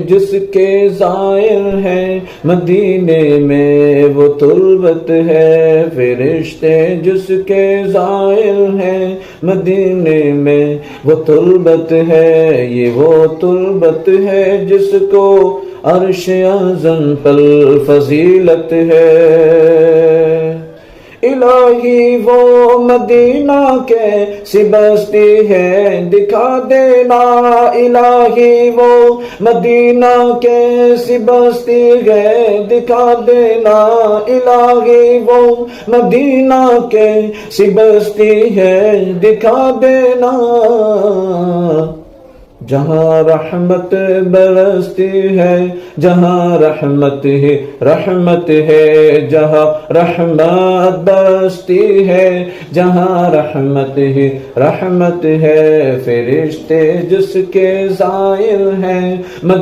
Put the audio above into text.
جس کے زائر ہیں مدینے میں وہ تربت ہے، فرشتے جس کے زائر ہیں مدینے میں وہ تربت ہے، یہ وہ تربت ہے جس کو عرش اعظم پر فضیلت ہے۔ الہی وہ مدینہ کیسی بستی ہے دکھا دینا، الہی وہ مدینہ کیسی بستی ہے دکھا دینا، الہی وہ مدینہ کیسی بستی ہے دکھا دینا، جہاں رحمت برستی ہے، جہاں رحمت ہی رحمت ہے، جہاں رحمت برستی ہے، جہاں رحمت ہی رحمت ہے، فرشتے جس کے زائر ہیں